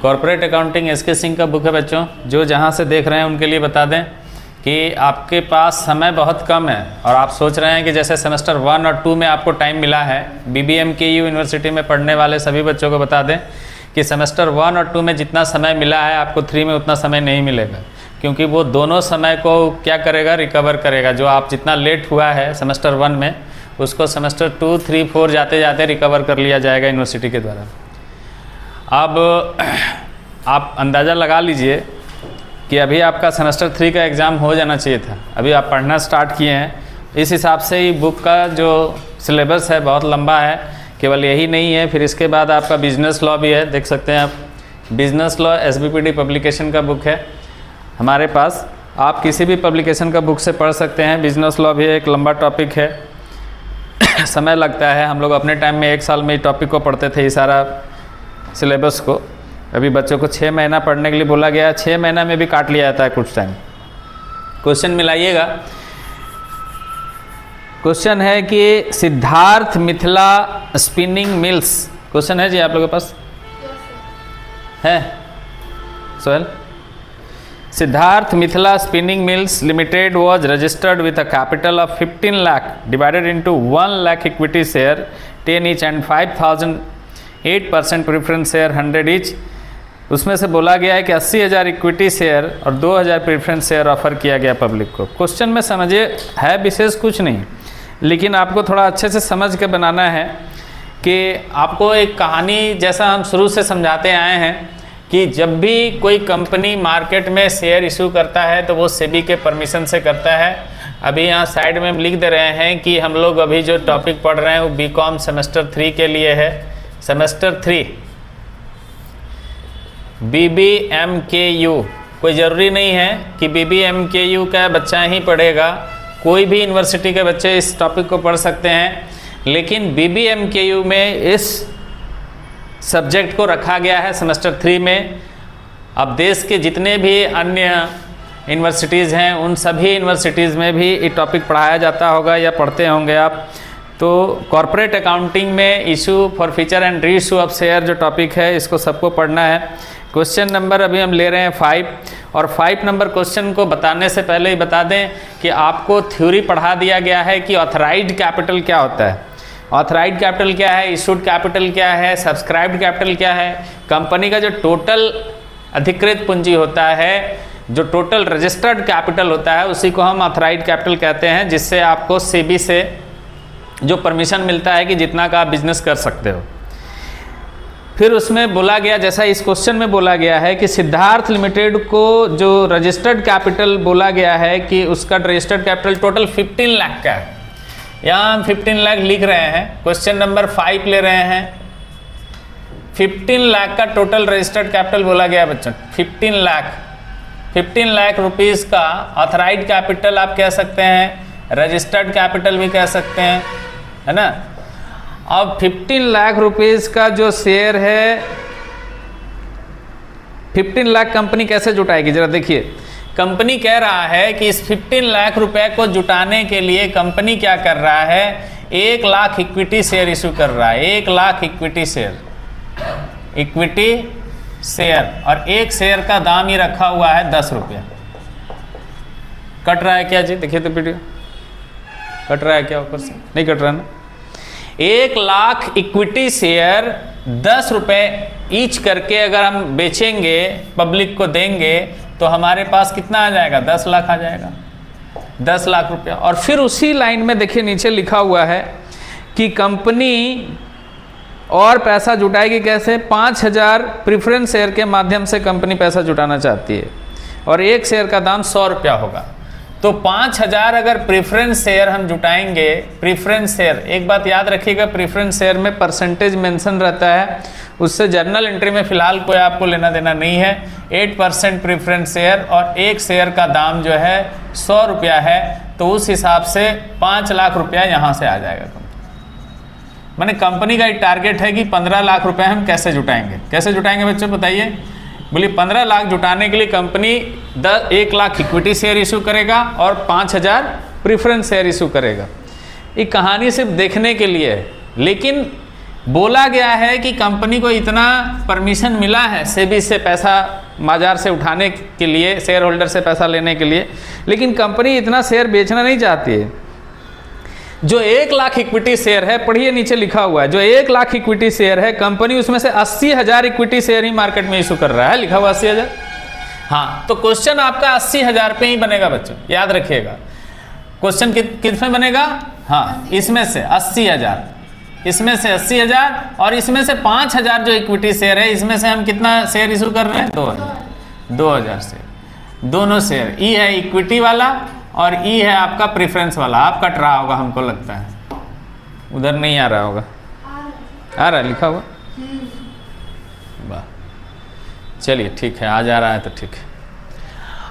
Corporate accounting SK. Singh का book है बच्चों। जो जहाँ से देख रहे हैं उनके लिए बता दें कि आपके पास समय बहुत कम है और आप सोच रहे हैं कि जैसे सेमेस्टर 1 और 2 में आपको टाइम मिला है, BBMKU यूनिवर्सिटी में पढ़ने वाले सभी बच्चों को बता दें कि सेमेस्टर 1 और 2 में जितना समय मिला है आपको 3 में उतना समय नहीं मिलेगा, क्योंकि वो दोनों समय को क्या करेगा, रिकवर करेगा। जो आप जितना लेट हुआ है सेमेस्टर 1 में उसको सेमेस्टर 2, 3, 4 जाते जाते रिकवर कर लिया जाएगा यूनिवर्सिटी के द्वारा। अब आप अंदाज़ा लगा लीजिए कि अभी आपका सेमेस्टर 3 का एग्ज़ाम हो जाना चाहिए था, अभी आप पढ़ना स्टार्ट किए हैं। इस हिसाब से ही बुक का जो सिलेबस है बहुत लंबा है, केवल यही नहीं है, फिर इसके बाद आपका बिजनेस लॉ भी है, देख सकते हैं आप। बिजनेस लॉ SBPD पब्लिकेशन का बुक है हमारे पास, आप किसी भी पब्लिकेशन का बुक से पढ़ सकते हैं। बिजनेस लॉ भी एक लंबा टॉपिक है, समय लगता है। हम लोग अपने टाइम में 1 साल में इस टॉपिक को पढ़ते थे, ये सारा सिलेबस को। अभी बच्चों को 6 महीना पढ़ने के लिए बोला गया है, 6 महीना में भी काट लिया जाता है कुछ टाइम। क्वेश्चन मिलाइएगा। क्वेश्चन है कि Siddharth Mithila spinning mills, question है जी आप लोगों के पास है? Sohail, Siddharth Mithila spinning mills limited was registered with a capital of 15 lakh divided into 1 lakh equity share 10 each and 5,008% preference share 100 each. उसमें से बोला गया है कि 80,000 इक्विटी शेयर और 2,000 प्रेफरेंस शेयर ऑफर किया गया पब्लिक को। क्वेश्चन में समझिए है विशेष कुछ नहीं, लेकिन आपको थोड़ा अच्छे से समझ के बनाना है कि आपको एक कहानी जैसा हम शुरू से समझाते आए हैं कि जब भी कोई कंपनी मार्केट में शेयर इशू करता है तो वो सेबी के परमिशन से करता है। अभी यहाँ साइड में हम लिख दे रहे हैं कि हम लोग अभी जो टॉपिक पढ़ रहे हैं वो बीकॉम सेमेस्टर 3 के लिए है। सेमेस्टर 3 BBMKU, कोई ज़रूरी नहीं है कि BBMKU का बच्चा ही पढ़ेगा, कोई भी यूनिवर्सिटी के बच्चे इस टॉपिक को पढ़ सकते हैं, लेकिन BBMKU में इस सब्जेक्ट को रखा गया है सेमेस्टर 3 में। अब देश के जितने भी अन्य यूनिवर्सिटीज़ हैं उन सभी यूनिवर्सिटीज़ में भी ये टॉपिक पढ़ाया जाता होगा या पढ़ते होंगे आप। तो कॉर्पोरेट अकाउंटिंग में issue for feature and re issue of share जो टॉपिक है इसको सबको पढ़ना है। क्वेश्चन नंबर अभी हम ले रहे हैं 5, और 5 नंबर क्वेश्चन को बताने से पहले ही बता दें कि आपको थ्योरी पढ़ा दिया गया है कि ऑथराइज्ड कैपिटल क्या होता है। ऑथराइज्ड कैपिटल क्या है, इशूड कैपिटल क्या है, सब्सक्राइब्ड कैपिटल क्या है। कंपनी का जो टोटल अधिकृत पूंजी होता है, जो टोटल रजिस्टर्ड कैपिटल होता है, उसी को हम ऑथराइज्ड कैपिटल कहते हैं, जिससे आपको सेबी से जो परमिशन मिलता है कि जितना का आप बिजनेस कर सकते हो। फिर उसमें बोला गया, जैसा इस क्वेश्चन में बोला गया है कि सिद्धार्थ लिमिटेड को जो रजिस्टर्ड कैपिटल बोला गया है कि उसका रजिस्टर्ड कैपिटल टोटल 15 लाख का है। यहाँ हम 15 लाख लिख रहे हैं। क्वेश्चन नंबर 5 ले रहे हैं। 15 लाख का टोटल रजिस्टर्ड कैपिटल बोला गया बच्चों, 15 लाख रुपीज़ का ऑथराइज्ड कैपिटल आप कह सकते हैं, रजिस्टर्ड कैपिटल भी कह सकते हैं, है ना। अब 15 लाख रुपीज़ का जो शेयर है, 15 लाख कंपनी कैसे जुटाएगी जरा देखिए। कंपनी कह रहा है कि इस 15 लाख रुपए को जुटाने के लिए कंपनी क्या कर रहा है, 1 लाख इक्विटी शेयर इशू कर रहा है। 1 लाख इक्विटी शेयर, और एक शेयर का दाम ही रखा हुआ है 10 रुपया। कट रहा है क्या जी? देखिए तो वीडियो कट रहा है क्या? ऊपर से नहीं कट रहा ना। 1 लाख इक्विटी शेयर 10 रुपए ईच करके अगर हम बेचेंगे, पब्लिक को देंगे, तो हमारे पास कितना आ जाएगा? 10 लाख आ जाएगा, 10 लाख रुपया। और फिर उसी लाइन में देखिए नीचे लिखा हुआ है कि कंपनी और पैसा जुटाएगी कैसे? 5,000 प्रेफरेंस शेयर के माध्यम से कंपनी पैसा जुटाना चाहती है और एक शेयर का दाम 100 रुपया होगा। तो 5,000 अगर प्रेफरेंस शेयर हम जुटाएंगे, प्रेफरेंस शेयर, एक बात याद रखिएगा, प्रेफरेंस शेयर में परसेंटेज मेंशन रहता है, उससे जर्नल एंट्री में फिलहाल कोई आपको लेना देना नहीं है। 8% प्रेफरेंस शेयर और एक शेयर का दाम जो है 100 रुपया है, तो उस हिसाब से 5 लाख रुपया यहाँ से आ जाएगा। मैंने कंपनी का एक टारगेट है कि 15 लाख रुपए हम कैसे जुटाएंगे। कैसे जुटाएंगे बच्चों बताइए? बोलिए 15 लाख जुटाने के लिए company 1 lakh equity share issue करेगा और 5,000 प्रेफरेंस शेयर इशू करेगा। ये कहानी सिर्फ देखने के लिए है, लेकिन बोला गया है कि कंपनी को इतना परमिशन मिला है सेबी से पैसा बाजार से उठाने के लिए, शेयर होल्डर से पैसा लेने के लिए, लेकिन कंपनी इतना शेयर बेचना नहीं चाहती है। जो 1 लाख इक्विटी शेयर है, पढ़िए नीचे लिखा हुआ है, जो 1 लाख इक्विटी शेयर है कंपनी, उसमें से 80,000 इक्विटी शेयर ही मार्केट में इशू कर रहा है, लिखा हुआ 80,000। हाँ, तो क्वेश्चन आपका 80,000 पे ही बनेगा बच्चों, याद रखिएगा। क्वेश्चन किस में बनेगा? हाँ, इसमें से 80,000, इसमें से 80,000 और इसमें से 5,000 जो इक्विटी शेयर है, इसमें से हम कितना शेयर इशू कर रहे हैं? 2,000 शेयर। दोनों शेयर, ई है इक्विटी वाला और ई है आपका प्रेफरेंस वाला। आप कट रहा होगा हमको लगता है, उधर नहीं आ रहा होगा, आ रहा है लिखा हुआ। वाह, चलिए ठीक है, आ जा रहा है तो ठीक है।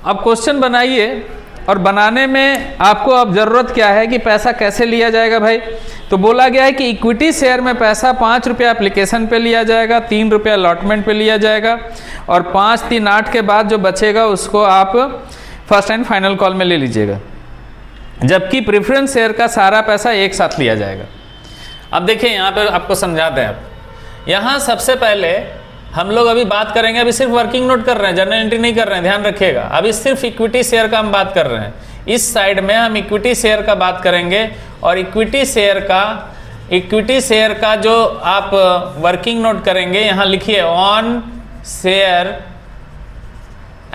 अब क्वेश्चन बनाइए, और बनाने में आपको अब ज़रूरत क्या है कि पैसा कैसे लिया जाएगा भाई। तो बोला गया है कि इक्विटी शेयर में पैसा 5 रुपया एप्लीकेशन पे लिया जाएगा, 3 रुपया अलॉटमेंट पे लिया जाएगा, और 5, 3, 8 के बाद जो बचेगा उसको आप फर्स्ट एंड फाइनल कॉल में ले लीजिएगा, जबकि प्रेफरेंस शेयर का सारा पैसा एक साथ लिया जाएगा। अब देखिए यहाँ पे आपको समझाते हैं। आप यहाँ सबसे पहले हम लोग अभी बात करेंगे, अभी सिर्फ वर्किंग नोट कर रहे हैं, जर्नल एंट्री नहीं कर रहे हैं, ध्यान रखिएगा। अभी सिर्फ इक्विटी शेयर का हम बात कर रहे हैं। इस साइड में हम इक्विटी शेयर का बात करेंगे, और इक्विटी शेयर का जो आप वर्किंग नोट करेंगे, यहाँ लिखिए ऑन शेयर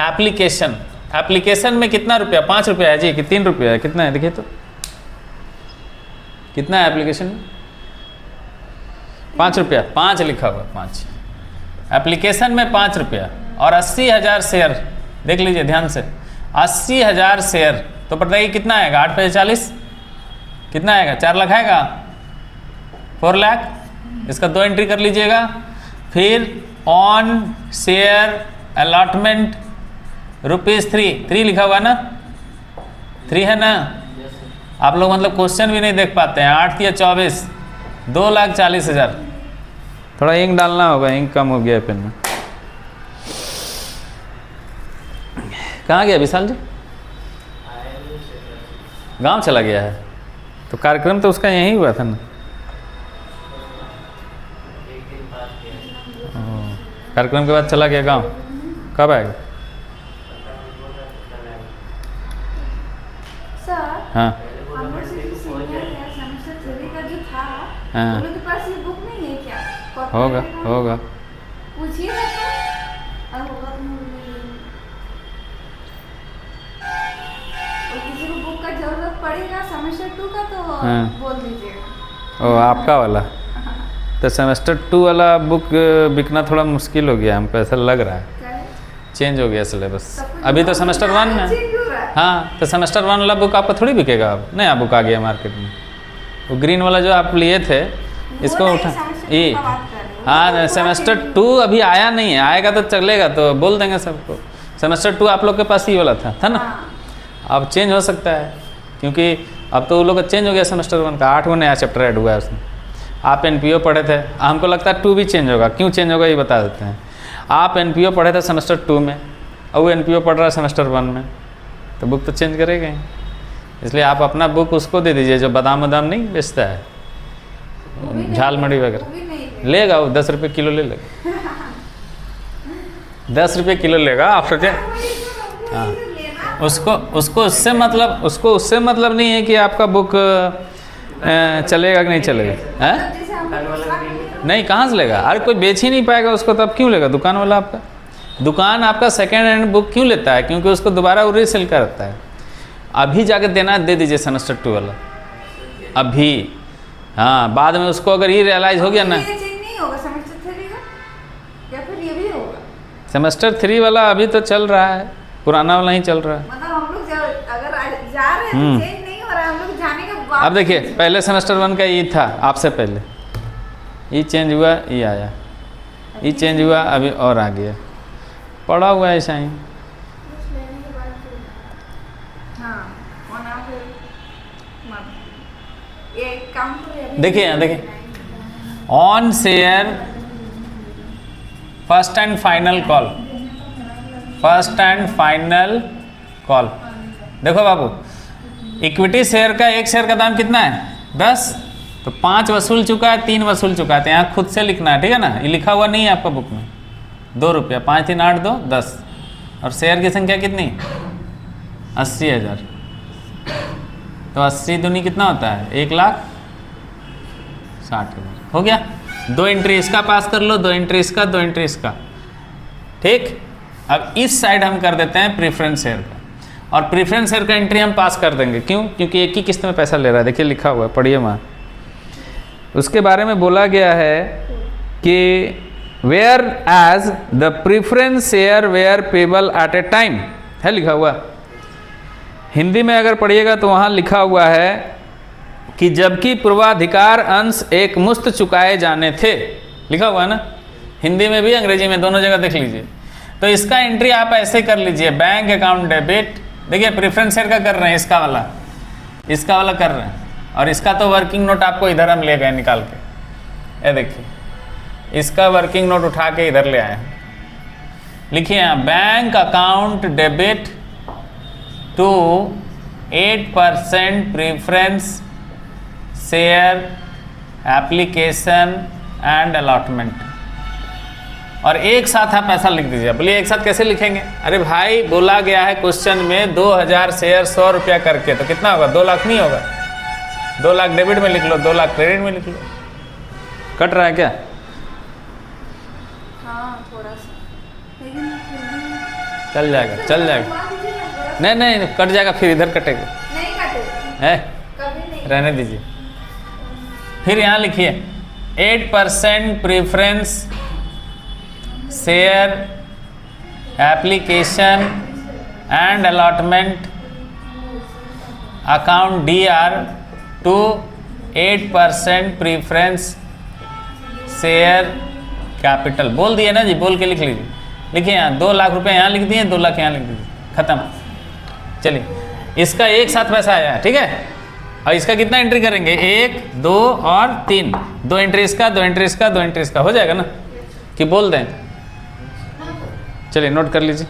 एप्लीकेशन। एप्लीकेशन में कितना रुपया? 5 रुपया है जी कि 3 रुपया है? कितना है देखिए तो, कितना है एप्लीकेशन में? 5 रुपया, 5 लिखा हुआ, 5 एप्लीकेशन में 5 रुपया, और 80,000 शेयर देख लीजिए ध्यान से। 80,000 शेयर तो पता है कितना आएगा? 8 पे 40 कितना आएगा? 4 लाख आएगा, 4 लाख। इसका 2 एंट्री कर लीजिएगा। फिर ऑन शेयर अलॉटमेंट ₹3 लिखा हुआ ना, 3 है ना? आप लोग मतलब क्वेश्चन भी नहीं देख पाते हैं। 8 या 24, 2,40,000। थोड़ा इंक डालना होगा, इंक कम हो गया है पेन में। कहाँ गया विशाल जी? गांव चला गया है। तो कार्यक्रम तो उसका यहीं हुआ था ना? कार्यक्रम के बाद चला गया गांव। कब आएगा? हाँ हाँ, होगा होगा। पूछिए किसी को बुक का जरूरत पड़ेगा सेमेस्टर 2 का तो बोल दीजिएगा। ओ आपका वाला? तो सेमेस्टर 2 वाला बुक बिकना थोड़ा मुश्किल हो गया हमको, ऐसा लग रहा है। चेंज हो गया सिलेबस। अभी तो सेमेस्टर 1 में। हाँ, तो सेमेस्टर 1 वाला बुक आपका थोड़ी बिकेगा अब। नया बुक आ गया मार्केट में। वो ग्रीन वाला जो आप लिए थे, इसको उठा ये। हाँ, सेमेस्टर 2 अभी आया नहीं है, आएगा तो चलेगा, तो बोल देंगे सबको। सेमेस्टर 2 आप लोग के पास ही वाला था ना? अब चेंज हो सकता है, क्योंकि अब तो वो लोग का चेंज हो गया सेमेस्टर 1 का। 8 नया चैप्टर ऐड हुआ है उसमें। आप एनपीओ पढ़े थे, हमको लगता है 2 भी चेंज होगा। क्यों चेंज होगा ये बता देते हैं। आप एनपीओ पढ़े थे सेमेस्टर 2 में, और वो एनपीओ पढ़ रहा है सेमेस्टर 1 में, तो बुक तो चेंज करेगा ही। इसलिए आप अपना बुक उसको दे दीजिए जो बादाम वादाम नहीं बेचता है, झालमड़ी वगैरह। लेगा वो 10 रुपये किलो ले लेगा। 10 रुपये किलो लेगा। आप सोचे हाँ, उसको उससे मतलब नहीं है कि आपका बुक चलेगा कि नहीं चलेगा। है नहीं, कहाँ से लेगा? अरे कोई बेच ही नहीं पाएगा उसको, तब क्यों लेगा दुकान वाला? दुकान आपका सेकेंड हैंड बुक क्यों लेता है? क्योंकि उसको दोबारा वो रीसेल करता है। अभी जाके देना, दे दीजिए सेमेस्टर 2 वाला अभी। हाँ, बाद में उसको अगर ये रियलाइज हो गया ना, नहीं होगा सेमेस्टर 3 का, या फिर ये भी होगा? सेमेस्टर 3 वाला अभी तो चल रहा है, पुराना वाला ही चल रहा है। मतलब हम लोग अगर जा रहे हैं तो चेंज नहीं हो रहा है, हम लोग जाने के बाद। अब देखिए, पहले सेमेस्टर 1 का ये था, आपसे पहले ये चेंज हुआ, ये आया, ये चेंज हुआ, अभी और आ गया, पड़ा हुआ है ऐसा ही। देखिए यहाँ देखिए, on share first and final call, first and final call. देखो बाबू, इक्विटी शेयर का एक शेयर का दाम कितना है? 10। तो 5 वसूल चुका है, 3 वसूल चुका है, तो यहाँ खुद से लिखना है, ठीक है ना। ये लिखा हुआ नहीं है आपका बुक में। 2 रुपया, 5 3 8 2 10, और शेयर की संख्या कितनी? 80,000। तो 80 दूनी कितना होता है? 1,60,000 हो गया। 2 एंट्री इसका पास कर लो, 2 एंट्री इसका, 2 एंट्री इसका, ठीक। अब इस साइड हम कर देते हैं प्रेफरेंस शेयर का, और प्रेफरेंस शेयर का एंट्री हम पास कर देंगे। क्यों? क्योंकि एक ही किस्त में पैसा ले रहा है। देखिए लिखा हुआ है, पढ़िए वहाँ। उसके बारे में बोला गया है कि whereas the preference share were payable at a time, है लिखा हुआ। हिंदी में अगर पढ़िएगा तो वहाँ लिखा हुआ है कि जबकि पूर्वाधिकार अंश एक मुश्त चुकाए जाने थे, लिखा हुआ है ना, हिंदी में भी अंग्रेजी में, दोनों जगह देख लीजिए। तो इसका एंट्री आप ऐसे कर लीजिए, बैंक अकाउंट डेबिट। देखिए प्रेफरेंस शेयर का कर रहे हैं, इसका वाला कर रहे हैं, और इसका तो वर्किंग नोट आपको इधर हम ले गए निकाल के। ये देखिए, इसका वर्किंग नोट उठा के इधर ले आए हैं। लिखिए यहाँ, bank account debit to 8% preference share application and allotment, और एक साथ आप पैसा लिख दीजिए। बोलिए एक साथ कैसे लिखेंगे? अरे भाई बोला गया है क्वेश्चन में 2000 शेयर 100 रुपया करके, तो कितना होगा? 2 लाख नहीं होगा? 2 लाख डेबिट में लिख लो, 2 लाख क्रेडिट में लिख लो। कट रहा है क्या? हाँ थोड़ा सा, लेकिन फिर भी चल जाएगा, चल जाएगा। घुमा दीजिए ना थोड़ा सा। नहीं नहीं कट जाएगा, फिर इधर कटेगा। नहीं काटे, है, कभी नहीं। रहने दीजिए। फिर यहाँ लिखिए 8% preference share application and allotment account DR to 8% preference share capital. बोल दिए ना जी, बोल के लिख लीजिए। लिखिए यहाँ 2 लाख रुपए यहाँ लिख दिए, 2 लाख यहाँ लिख दीजिए, खत्म। चलिए, इसका एक साथ पैसा आया, ठीक है। और इसका कितना एंट्री करेंगे? 1 2 और 3, 2 एंट्री इसका, 2 एंट्री इसका, 2 एंट्री इसका, हो जाएगा ना? कि बोल दें? चलिए नोट कर लीजिए।